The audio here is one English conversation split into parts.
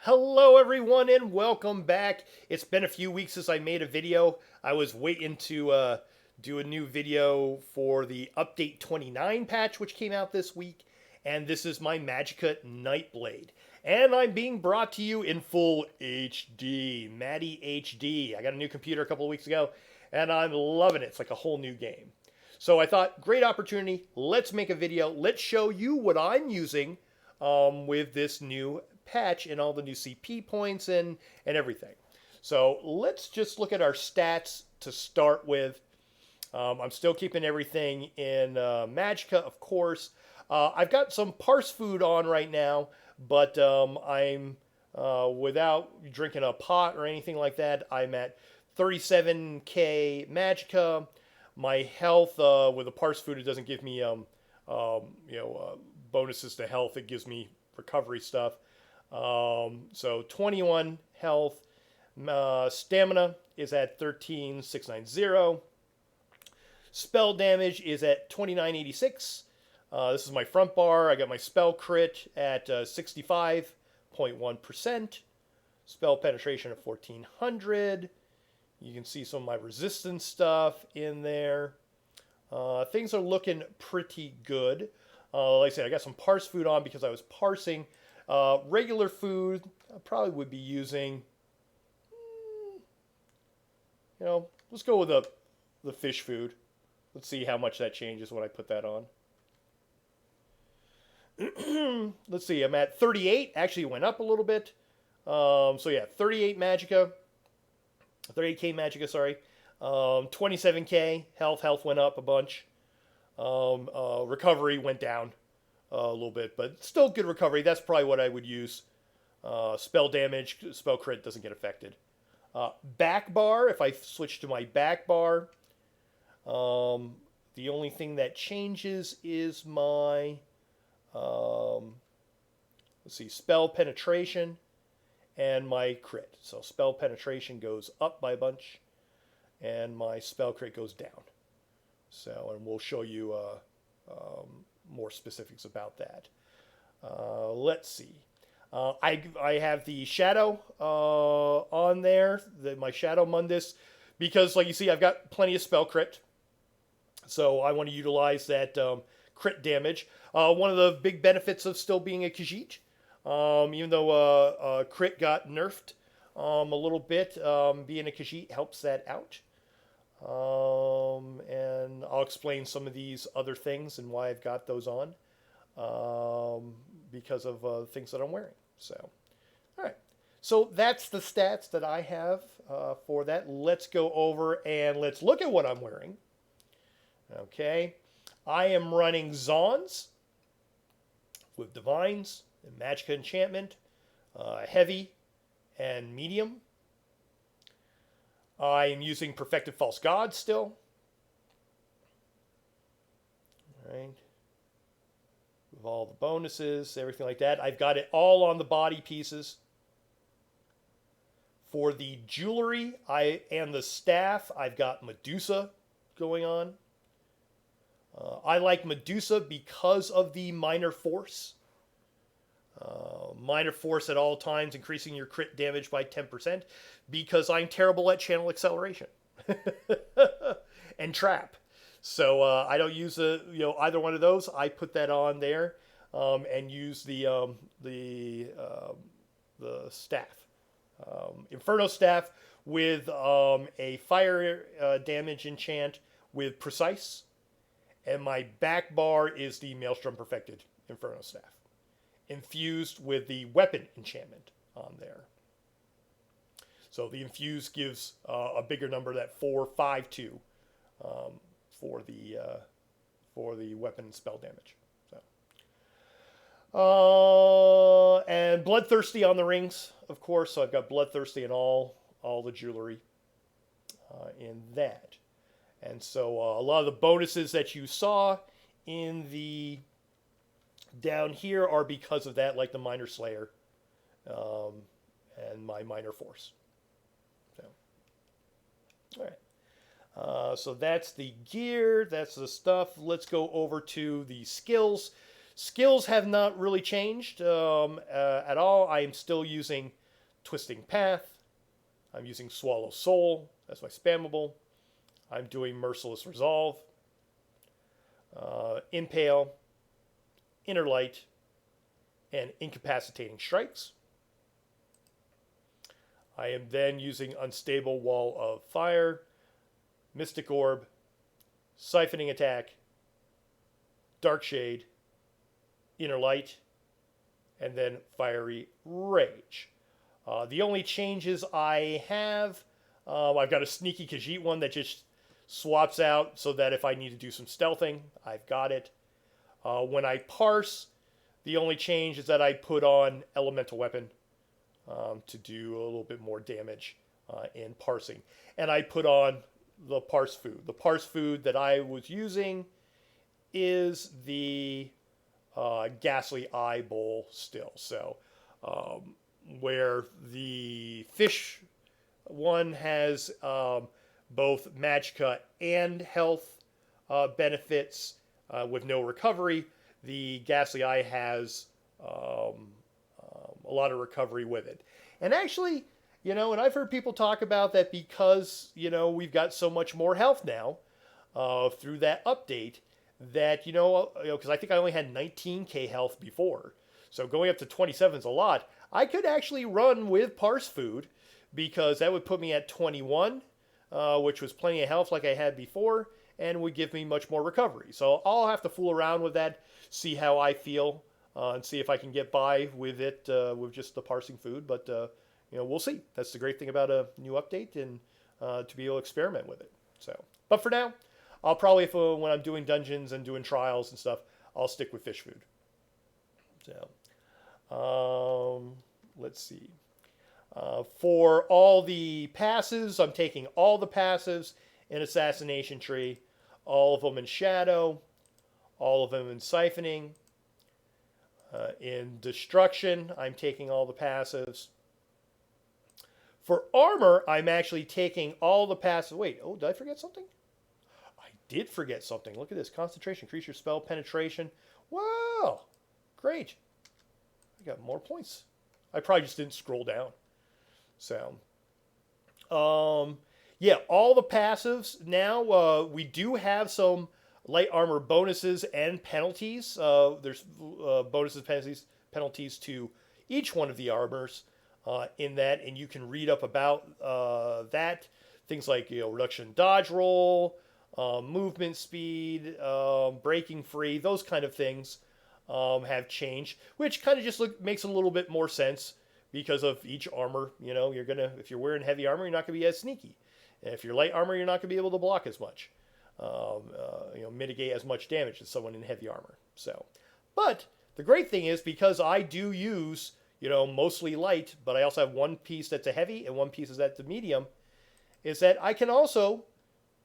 Hello everyone and welcome back. It's been a few weeks since I made a video. I was waiting to do a new video for the Update 29 patch which came out this week. And this is my Magicka Nightblade. And I'm being brought to you in full HD, Matty HD. I got a new computer a couple of weeks ago and I'm loving it. It's like a whole new game. So I thought, great opportunity. Let's make a video. Let's show you what I'm using with this new patch and all the new CP points and everything. So let's just look at our stats to start with. I'm still keeping everything in Magicka, of course. I've got some parse food on right now, but I'm without drinking a pot or anything like that. I'm at 37k Magicka. My health with the parse food, it doesn't give me bonuses to health. It gives me recovery stuff. So 21 health. Stamina is at 13,690. Spell damage is at 2986. This is my front bar. I got my spell crit at 65.1%. Spell penetration at 1400. You can see some of my resistance stuff in there. Things are looking pretty good. Like I said, I got some parse food on because I was parsing. Regular food, I probably would be using, let's go with the fish food. Let's see how much that changes when I put that on. Let's see, I'm at 38. Actually, it went up a little bit. So yeah, 38 Magicka. 38k Magicka, sorry. 27k health. Health went up a bunch. Recovery went down a little bit, but still good recovery. That's probably what I would use. Spell damage, spell crit doesn't get affected. Back bar, if I switch to my back bar, the only thing that changes is my, let's see, spell penetration and my crit. So spell penetration goes up by a bunch, and my spell crit goes down. So, and we'll show you more specifics about that. Let's see. I have the Shadow on there, my Shadow Mundus, because like you see, I've got plenty of spell crit. So I want to utilize that crit damage. One of the big benefits of still being a Khajiit, even though crit got nerfed a little bit, being a Khajiit helps that out. And I'll explain some of these other things and why I've got those on because of things that I'm wearing. So, all right. So that's the stats that I have for that. Let's go over and let's look at what I'm wearing. Okay. I am running Zons with Divines and Magicka Enchantment, Heavy and Medium. I am using Perfected False God still. All right. With all the bonuses, everything like that. I've got it all on the body pieces. For the jewelry and the staff, I've got Medusa going on. I like Medusa because of the minor force. Minor force at all times, increasing your crit damage by 10%, because I'm terrible at channel acceleration and trap. So I don't use either one of those. I put that on there and use the staff, Inferno staff with a fire damage enchant with precise, and my back bar is the Maelstrom Perfected Inferno staff, infused with the weapon enchantment on there. So the infuse gives a bigger number, that 452 for the weapon and spell damage. So, and Bloodthirsty on the rings, of course. So I've got Bloodthirsty in all the jewelry in that. And so a lot of the bonuses that you saw in the down here are because of that, like the Minor Slayer and my Minor Force. So, all right. So that's the gear. That's the stuff. Let's go over to the skills. Skills have not really changed at all. I am still using Twisting Path. I'm using Swallow Soul. That's my spammable. I'm doing Merciless Resolve, Impale, Inner Light, and Incapacitating Strikes. I am then using Unstable Wall of Fire, Mystic Orb, Siphoning Attack, Dark Shade, Inner Light, and then Fiery Rage. The only changes I have, I've got a Sneaky Khajiit one that just swaps out so that if I need to do some stealthing, I've got it. When I parse, the only change is that I put on Elemental Weapon to do a little bit more damage in parsing. And I put on the parse food. The parse food that I was using is the Ghastly Eye Bowl still. So where the fish one has both Magicka and health benefits with no recovery, the Ghastly Eye has a lot of recovery with it. And actually, and I've heard people talk about that because, we've got so much more health now through that update that, because I think I only had 19k health before. So going up to 27 is a lot. I could actually run with Parse Food because that would put me at 21, which was plenty of health like I had before, and would give me much more recovery. So I'll have to fool around with that, see how I feel, and see if I can get by with it with just the parsing food. But, we'll see. That's the great thing about a new update, and to be able to experiment with it. So, but for now, I'll probably, when I'm doing dungeons and doing trials and stuff, I'll stick with fish food. So, let's see. For all the passives, I'm taking all the passives in Assassination Tree, all of them in Shadow, all of them in Siphoning. In Destruction, I'm taking all the passives. For Armor, I'm actually taking all the passives. Wait, did I forget something? I did forget something. Look at this. Concentration, increase your spell penetration. Wow, great. I got more points. I probably just didn't scroll down. So, yeah, all the passives now. We do have some light armor bonuses and penalties. There's bonuses, penalties to each one of the armors in that, and you can read up about that. Things like reduction in dodge roll, movement speed, breaking free, those kind of things have changed, which kind of just makes a little bit more sense because of each armor. If you're wearing heavy armor, you're not going to be as sneaky. And if you're light armor, you're not going to be able to block as much. Mitigate as much damage as someone in heavy armor. So, but the great thing is because I do use, mostly light, but I also have one piece that's a heavy and one piece that's a medium, is that I can also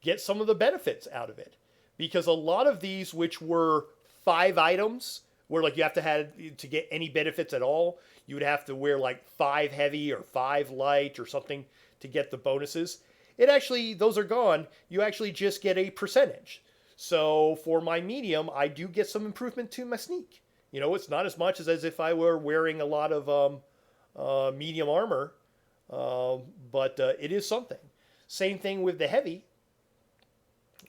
get some of the benefits out of it. Because a lot of these, which were 5 items, where like you have to get any benefits at all, you would have to wear like 5 heavy or 5 light or something to get the bonuses. Those are gone. You actually just get a percentage. So for my medium, I do get some improvement to my sneak. It's not as much as if I were wearing a lot of medium armor, but it is something. Same thing with the heavy.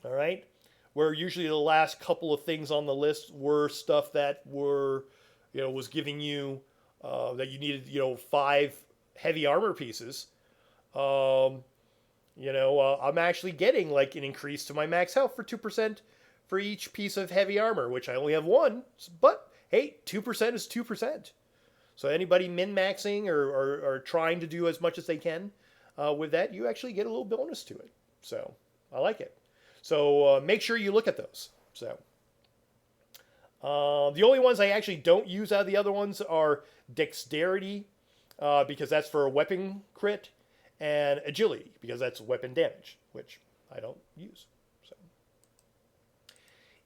All right, where usually the last couple of things on the list were stuff that were, was giving you that you needed, 5 heavy armor pieces. I'm actually getting like an increase to my max health for 2% for each piece of heavy armor, which I only have 1, but hey, 2% is 2%. So anybody min-maxing or trying to do as much as they can with that, you actually get a little bonus to it. So I like it. So make sure you look at those. So the only ones I actually don't use out of the other ones are Dexterity, because that's for a weapon crit, and Agility, because that's weapon damage, which I don't use. So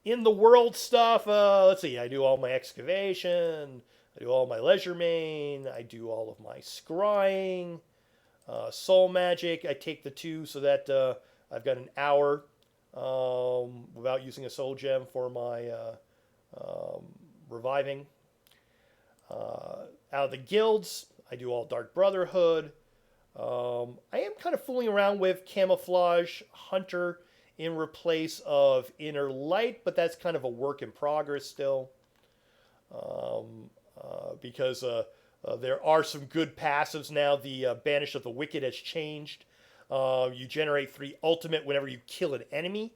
in the world stuff, let's see, I do all my excavation, I do all my legerdemain, I do all of my scrying, soul magic. I take the 2 so that I've got an hour without using a soul gem for my reviving. Out of the guilds, I do all Dark Brotherhood. I am kind of fooling around with Camouflage Hunter in replace of Inner Light, but that's kind of a work in progress still. Because there are some good passives now. The Banish of the Wicked has changed. You generate 3 ultimate whenever you kill an enemy.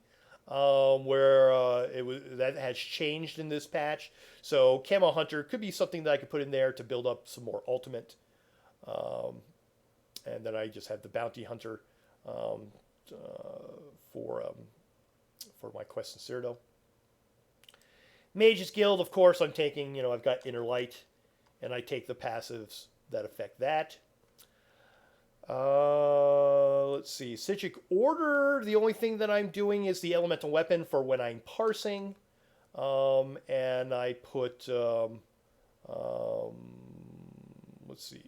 That has changed in this patch. So Camo Hunter could be something that I could put in there to build up some more ultimate. And then I just have the Bounty Hunter for my quest in Cyrodiil. Mage's Guild, of course, I'm taking, I've got Inner Light, and I take the passives that affect that. Let's see. Psijic Order, the only thing that I'm doing is the Elemental Weapon for when I'm parsing. And I put, let's see,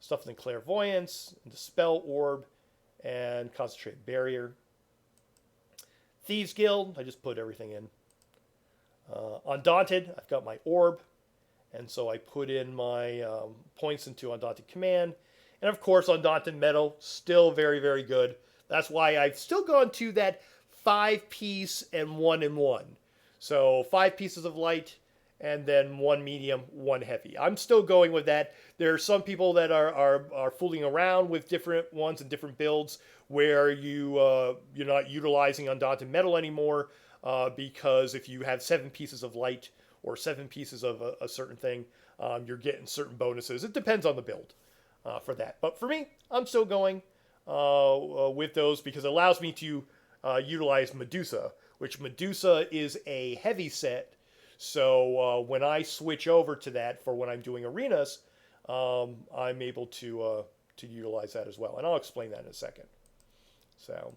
stuff in the Clairvoyance, the Spell Orb, and Concentrate Barrier. Thieves Guild, I just put everything in. Undaunted, I've got my Orb, and so I put in my points into Undaunted Command. And of course, Undaunted Metal, still very, very good. That's why I've still gone to that 5-piece and 1-in-1. So 5 pieces of light, and then 1 medium, 1 heavy. I'm still going with that. There are some people that are fooling around with different ones and different builds where you're not utilizing Undaunted Metal anymore because if you have 7 pieces of light or 7 pieces of a certain thing, you're getting certain bonuses. It depends on the build for that. But for me, I'm still going with those because it allows me to utilize Medusa, which Medusa is a heavy set. So when I switch over to that for when I'm doing arenas, I'm able to utilize that as well. And I'll explain that in a second. So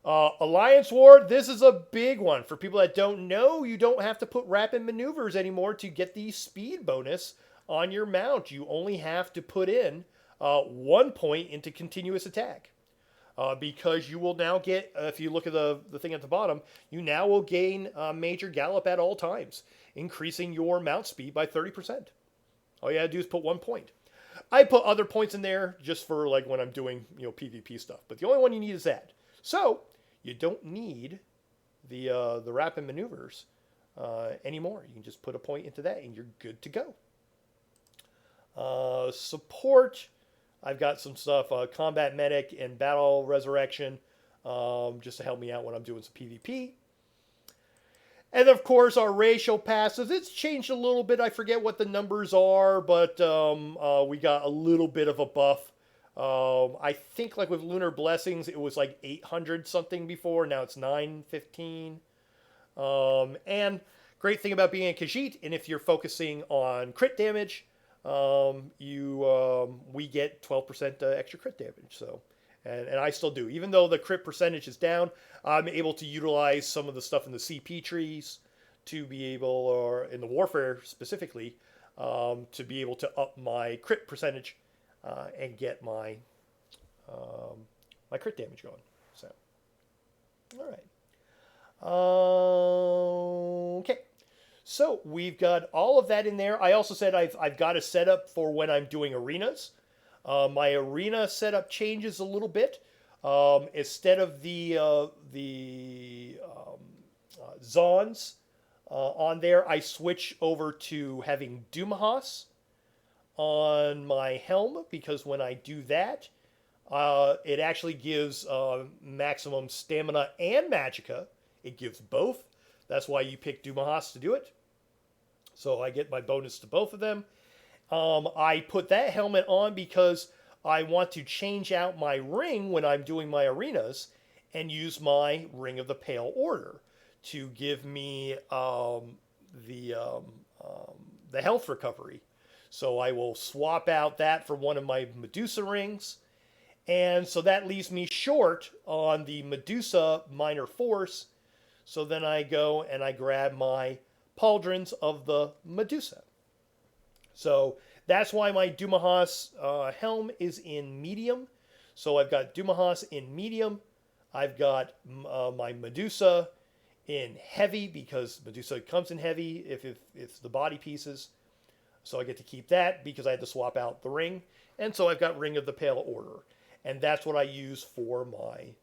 Alliance War, this is a big one. For people that don't know, you don't have to put rapid maneuvers anymore to get the speed bonus on your mount. You only have to put in 1 point into continuous attack. Because you will now get, if you look at the thing at the bottom, you now will gain major gallop at all times, increasing your mount speed by 30%. All you gotta do is put 1 point. I put other points in there just for like when I'm doing PvP stuff, but the only one you need is that. So you don't need the rapid maneuvers anymore. You can just put a point into that, and you're good to go. Support. I've got some stuff, Combat Medic and Battle Resurrection, just to help me out when I'm doing some PvP. And of course, our racial passives, it's changed a little bit. I forget what the numbers are, but we got a little bit of a buff. I think like with Lunar Blessings, it was like 800 something before. Now it's 915. And great thing about being a Khajiit, and if you're focusing on crit damage, we get 12% extra crit damage. So, and I still do, even though the crit percentage is down, I'm able to utilize some of the stuff in the CP trees to be able, or in the warfare specifically, to be able to up my crit percentage and get my my crit damage going. So, all right. Okay. So we've got all of that in there. I also said I've got a setup for when I'm doing arenas. My arena setup changes a little bit. Instead of the Zons on there, I switch over to having Dumahas on my helm, because when I do that, it actually gives maximum stamina and magicka. It gives both. That's why you pick Dumahas to do it. So I get my bonus to both of them. I put that helmet on because I want to change out my ring when I'm doing my arenas and use my Ring of the Pale Order to give me the health recovery. So I will swap out that for one of my Medusa rings. And so that leaves me short on the Medusa Minor Force. So then I go and I grab my pauldrons of the Medusa. So that's why my Dumahas helm is in medium. So I've got Dumahas in medium. I've got my Medusa in heavy because Medusa comes in heavy if it's the body pieces. So I get to keep that because I had to swap out the ring. And so I've got Ring of the Pale Order. And that's what I use for my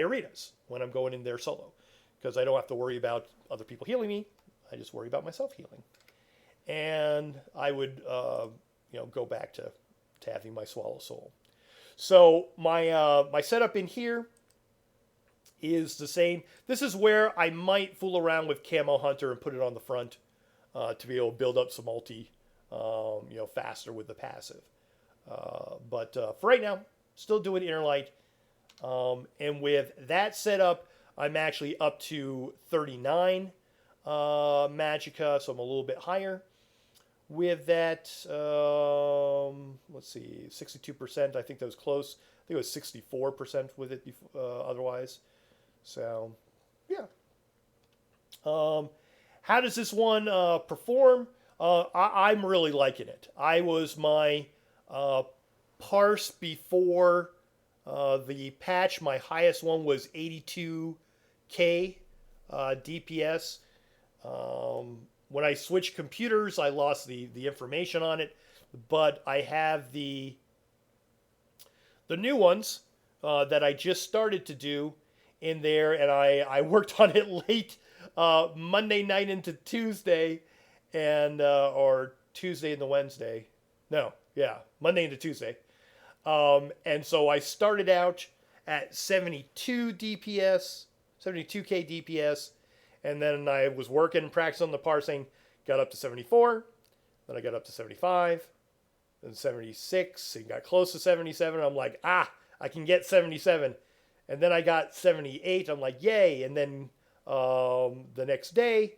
arenas when I'm going in there solo. Because I don't have to worry about other people healing me. I just worry about myself healing. And I would go back to having my Swallow Soul. So my setup in here is the same. This is where I might fool around with Camo Hunter and put it on the front to be able to build up some multi, faster with the passive. But for right now, still doing Inner Light. And with that setup, I'm actually up to 39 Magicka, so I'm a little bit higher. With that, let's see, 62%. I think that was close. I think it was 64% with it otherwise. So, yeah. How does this one perform? I'm really liking it. I was my parse before the patch. My highest one was 82K DPS. When I switched computers, I lost the information on it, but I have the new ones that I just started to do in there, and I worked on it late Monday night into Tuesday, and or Tuesday into Wednesday. No, yeah, Monday into Tuesday. And so I started out at 72 DPS, 72K DPS, and then I was working, practicing on the parsing, got up to 74, then I got up to 75, then 76, and got close to 77. I'm like, I can get 77. And then I got 78. I'm like, yay. And then the next day,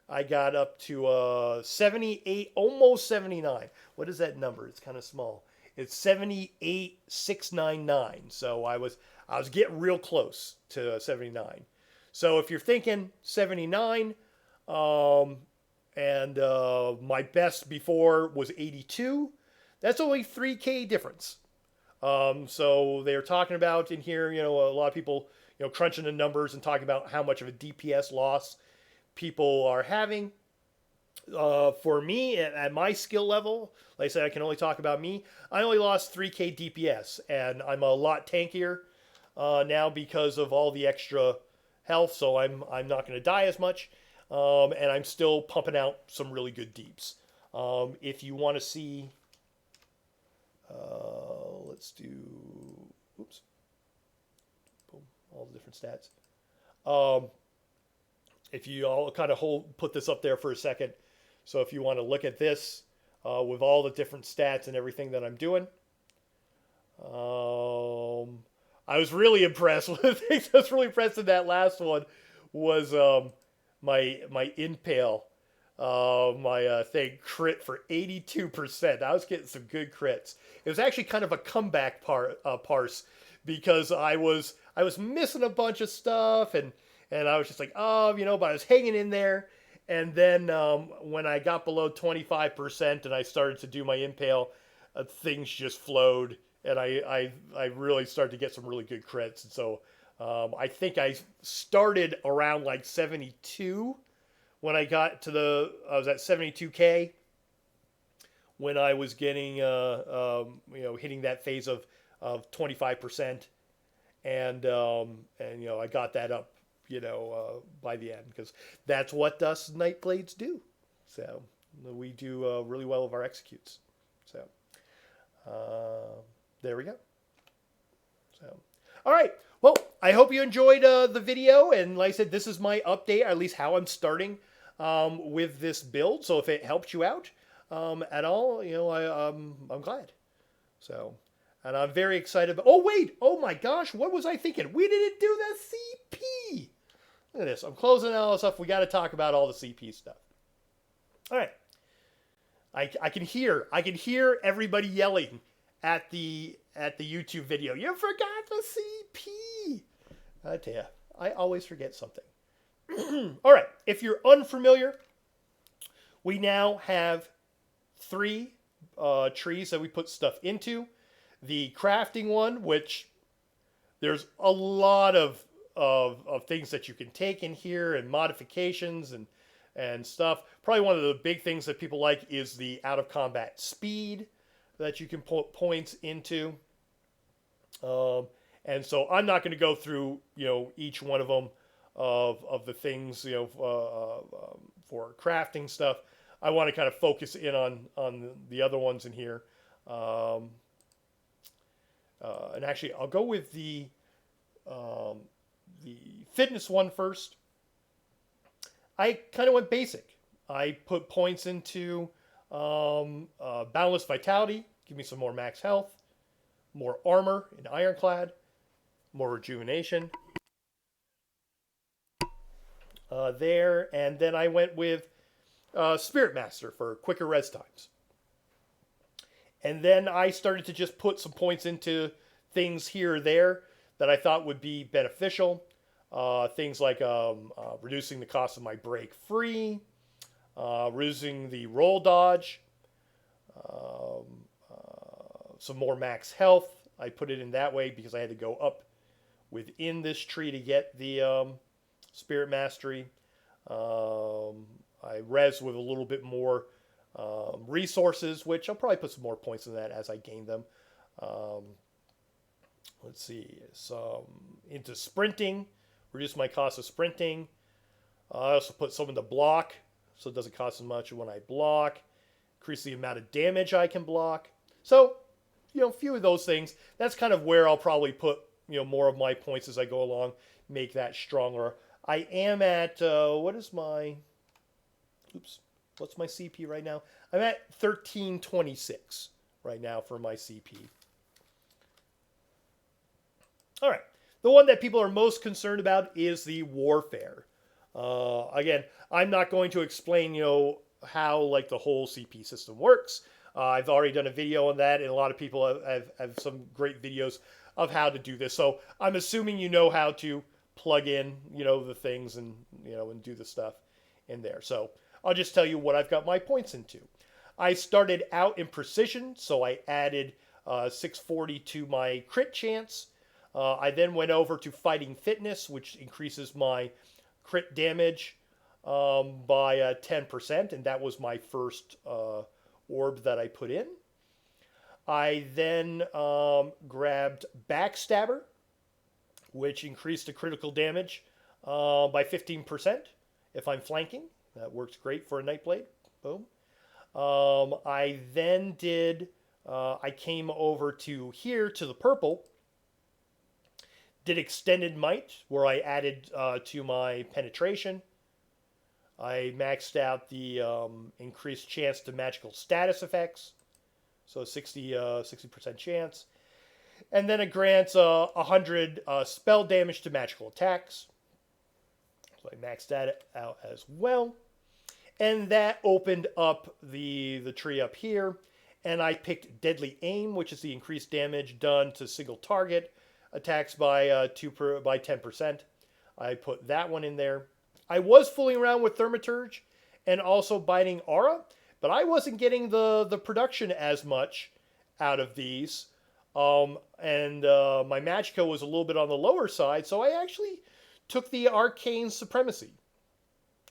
I got up to 78, almost 79. What is that number? It's kind of small. It's 78,699. So I was getting real close to 79. So if you're thinking 79, and my best before was 82, that's only 3K difference. So they're talking about in here, a lot of people, crunching the numbers and talking about how much of a DPS loss people are having. For me, at my skill level, like I said, I can only talk about me. I only lost 3K DPS, and I'm a lot tankier now because of all the extra health. So I'm not going to die as much, and I'm still pumping out some really good deeps. If you want to see, let's do, oops, boom, all the different stats. If you all kind of put this up there for a second. So if you want to look at this with all the different stats and everything that I'm doing, I was really impressed. One of the things I was really impressed in that last one was my impale, my thing crit for 82%. I was getting some good crits. It was actually kind of a comeback parse because I was missing a bunch of stuff and I was just like, but I was hanging in there. And then when I got below 25% and I started to do my impale, things just flowed, and I really started to get some really good crits. And so I think I started around like 72 when I got to I was at 72K when I was getting hitting that phase of 25%, and I got that up by the end, because that's what us Nightblades do. So we do really well with our executes. So there we go. So, all right. Well, I hope you enjoyed the video. And like I said, this is my update, at least how I'm starting with this build. So if it helped you out at all, I'm glad. So, and I'm very excited. Oh, wait. Oh, my gosh. What was I thinking? We didn't do the CP. Look at this. I'm closing all this stuff. We got to talk about all the CP stuff. All right. I can hear everybody yelling at the YouTube video. You forgot the CP. I tell you, I always forget something. All right. If you're unfamiliar, we now have 3 trees that we put stuff into. The crafting one, which there's a lot of of things that you can take in here and modifications and stuff. Probably one of the big things that people like is the out of combat speed that you can put points into. And so I'm not going to go through, each one of them of the things, for crafting stuff. I want to kind of focus in on the other ones in here. And actually, I'll go with the fitness one first. I kind of went basic. I put points into Boundless Vitality, give me some more max health, more armor and Ironclad, more rejuvenation. There, and then I went with Spirit Master for quicker res times. And then I started to just put some points into things here or there that I thought would be beneficial. Things like reducing the cost of my break free, reducing the roll dodge, some more max health. I put it in that way because I had to go up within this tree to get the Spirit Mastery. I res with a little bit more resources, which I'll probably put some more points in that as I gain them. Let's see, some into sprinting, reduce my cost of sprinting. I also put some into block, so it doesn't cost as much when I block. Increase the amount of damage I can block. So, a few of those things. That's kind of where I'll probably put, more of my points as I go along, make that stronger. I am at, what's my CP right now? I'm at 1326 right now for my CP. All right. The one that people are most concerned about is the warfare. Again, I'm not going to explain, how like the whole CP system works. I've already done a video on that, and a lot of people have some great videos of how to do this. So I'm assuming you know how to plug in, the things and, and do the stuff in there. So I'll just tell you what I've got my points into. I started out in precision, so I added 640 to my crit chance. I then went over to fighting fitness, which increases my crit damage by 10%, and that was my first orb that I put in. I then grabbed Backstabber, which increased the critical damage by 15% if I'm flanking. That works great for a Nightblade. Boom. I then did, I came over to here to the purple, did Extended Might, where I added to my penetration. I maxed out the increased chance to magical status effects, so 60% chance. And then it grants 100 spell damage to magical attacks. So I maxed that out as well. And that opened up the tree up here. And I picked Deadly Aim, which is the increased damage done to single target attacks by 10%. I put that one in there. I was fooling around with Thaumaturge and also Biting Aura, but I wasn't getting the production as much out of these. My Magicka was a little bit on the lower side, so I actually took the Arcane Supremacy,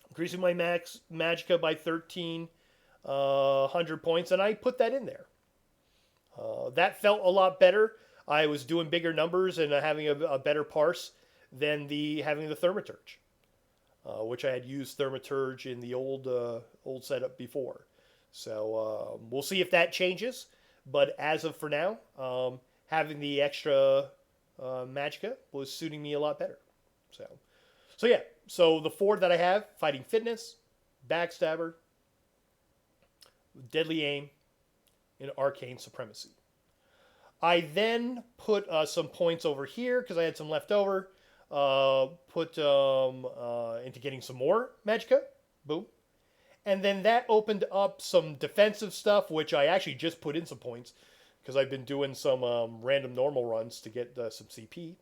increasing my max Magicka by 1,300 points, and I put that in there. That felt a lot better. I was doing bigger numbers and having a better parse than having the Thaumaturge, which I had used Thaumaturge in the old setup before. So we'll see if that changes. But as of for now, having the extra Magicka was suiting me a lot better. So yeah. So the four that I have: Fighting Fitness, Backstabber, Deadly Aim, and Arcane Supremacy. I then put some points over here because I had some left over. Put into getting some more Magicka. Boom. And then that opened up some defensive stuff, which I actually just put in some points because I've been doing some random normal runs to get some CP.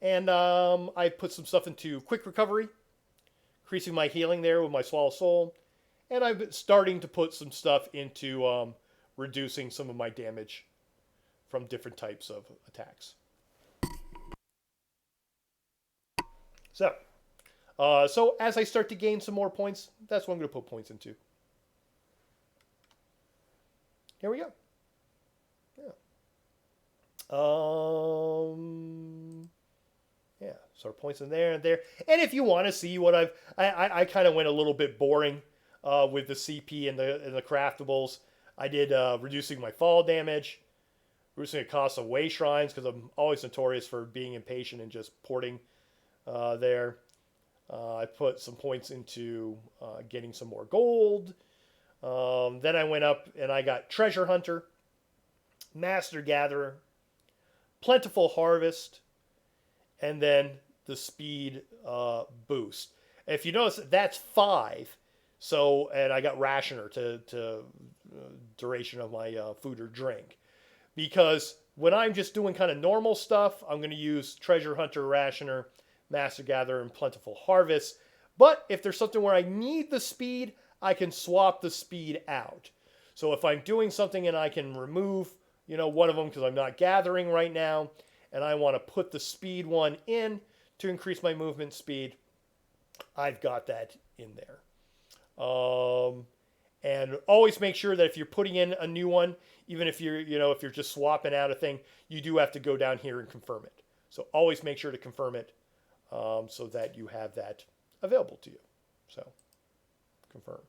And I put some stuff into Quick Recovery, increasing my healing there with my Swallow Soul. And I've been starting to put some stuff into reducing some of my damage from different types of attacks. So, so as I start to gain some more points, that's what I'm going to put points into. Here we go. Yeah. Yeah. So our points in there and there. And if you want to see what I kind of went a little bit boring with the CP and the craftables. I did reducing my fall damage, reducing the cost of way shrines because I'm always notorious for being impatient and just porting there. I put some points into getting some more gold. Then I went up and I got Treasure Hunter, Master Gatherer, Plentiful Harvest, and then the speed boost. If you notice, that's 5. So, and I got Rationer to duration of my food or drink. Because when I'm just doing kind of normal stuff, I'm going to use Treasure Hunter, Rationer, Master Gatherer, and Plentiful Harvest. But if there's something where I need the speed, I can swap the speed out. So if I'm doing something and I can remove, one of them because I'm not gathering right now, and I want to put the speed one in to increase my movement speed, I've got that in there. And always make sure that if you're putting in a new one, even if you're, if you're just swapping out a thing, you do have to go down here and confirm it. So always make sure to confirm it so that you have that available to you. So confirm.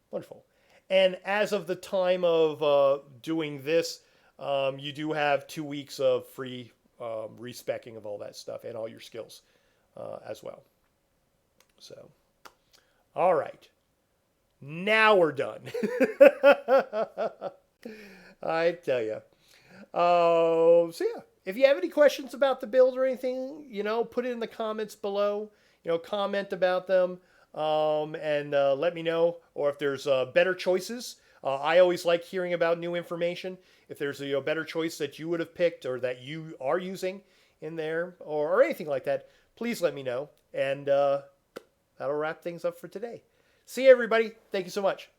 Wonderful. And as of the time of doing this, you do have 2 weeks of free respecking of all that stuff and all your skills as well. So, all right. Now we're done. I tell you. So yeah, if you have any questions about the build or anything, put it in the comments below. Comment about them and let me know. Or if there's better choices. I always like hearing about new information. If there's a better choice that you would have picked or that you are using in there or anything like that, please let me know. And that'll wrap things up for today. See you, everybody. Thank you so much.